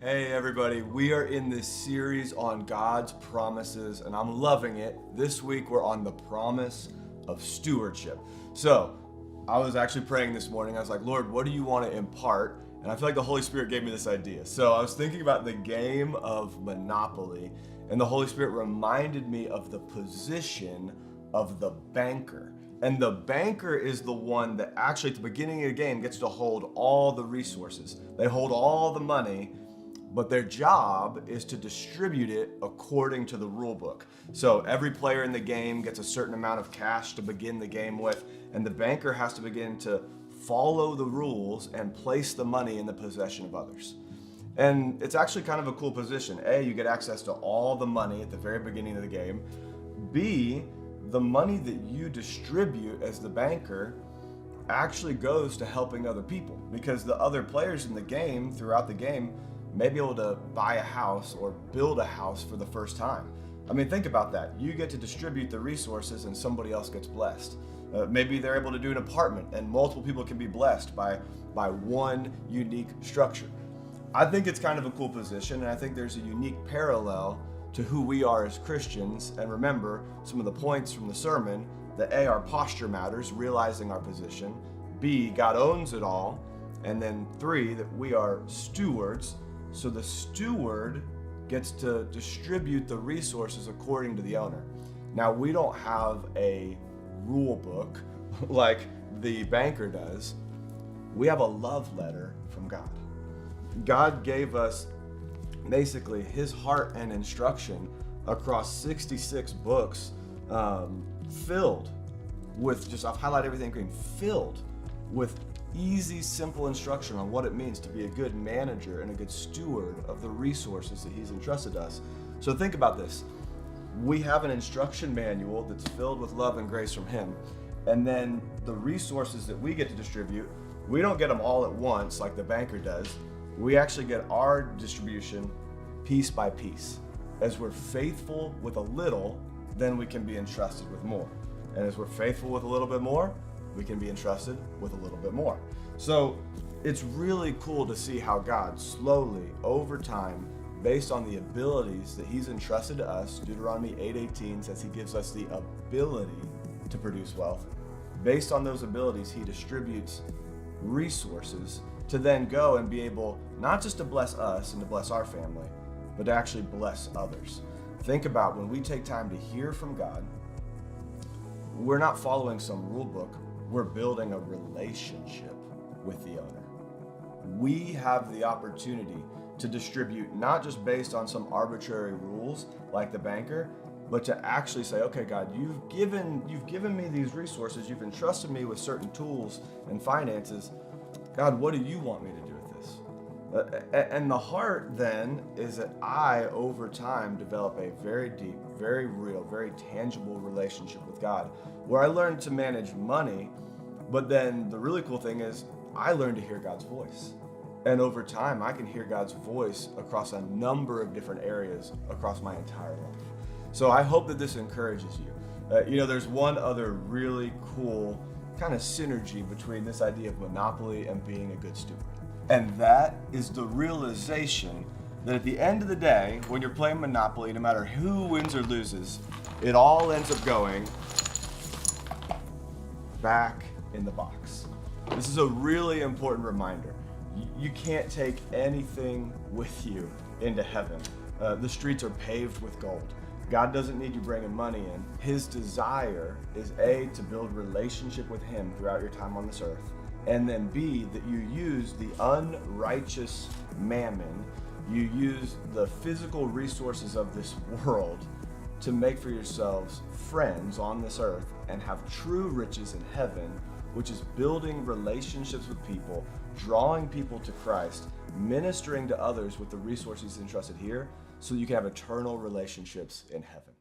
Hey everybody, we are in this series on God's promises and I'm loving it. This week we're on the promise of stewardship. So, I was actually praying this morning. I was like, Lord, what do you want to impart? And I feel like the Holy Spirit gave me this idea. So I was thinking about the game of Monopoly, and the Holy Spirit reminded me of the position of the banker. And the banker is the one that actually at the beginning of the game gets to hold all the resources. They hold all the money, but their job is to distribute it according to the rule book. So every player in the game gets a certain amount of cash to begin the game with, and the banker has to begin to follow the rules and place the money in the possession of others. And it's actually kind of a cool position. A, you get access to all the money at the very beginning of the game. B, the money that you distribute as the banker actually goes to helping other people, because the other players in the game throughout the game may be able to buy a house or build a house for the first time. I mean, think about that. You get to distribute the resources and somebody else gets blessed. Maybe they're able to do an apartment and multiple people can be blessed by one unique structure. I think it's kind of a cool position, and I think there's a unique parallel to who we are as Christians. And remember some of the points from the sermon, that A, our posture matters, realizing our position. B, God owns it all. And then 3, that we are stewards. So the steward gets to distribute the resources according to the owner. Now, we don't have a rule book like the banker does. We have a love letter from God. God gave us basically his heart and instruction across 66 books, filled with, just I've highlighted everything green, filled with easy, simple instruction on what it means to be a good manager and a good steward of the resources that he's entrusted us. So think about this. We have an instruction manual that's filled with love and grace from him. And then the resources that we get to distribute, we don't get them all at once like the banker does. We actually get our distribution piece by piece. As we're faithful with a little, then we can be entrusted with more. And as we're faithful with a little bit more, we can be entrusted with a little bit more. So it's really cool to see how God slowly, over time, based on the abilities that he's entrusted to us, Deuteronomy 8:18 says he gives us the ability to produce wealth. Based on those abilities, he distributes resources to then go and be able not just to bless us and to bless our family, but to actually bless others. Think about when we take time to hear from God, we're not following some rule book. We're building a relationship with the owner. We have the opportunity to distribute not just based on some arbitrary rules like the banker, but to actually say, okay, God, you've given me these resources, you've entrusted me with certain tools and finances. God, what do you want me to do with this? And the heart then is that I, over time, develop a very deep, very real, very tangible relationship with God, where I learn to manage money, but then the really cool thing is I learn to hear God's voice. And over time, I can hear God's voice across a number of different areas across my entire life. So I hope that this encourages you. There's one other really cool kind of synergy between this idea of monopoly and being a good steward. And that is the realization that at the end of the day, when you're playing Monopoly, no matter who wins or loses, it all ends up going back in the box. This is a really important reminder. You can't take anything with you into heaven. The streets are paved with gold. God doesn't need you bringing money in. His desire is A, to build relationship with him throughout your time on this earth, and then B, that you use the unrighteous mammon, you use the physical resources of this world to make for yourselves friends on this earth and have true riches in heaven, which is building relationships with people, drawing people to Christ, ministering to others with the resources entrusted here, so you can have eternal relationships in heaven.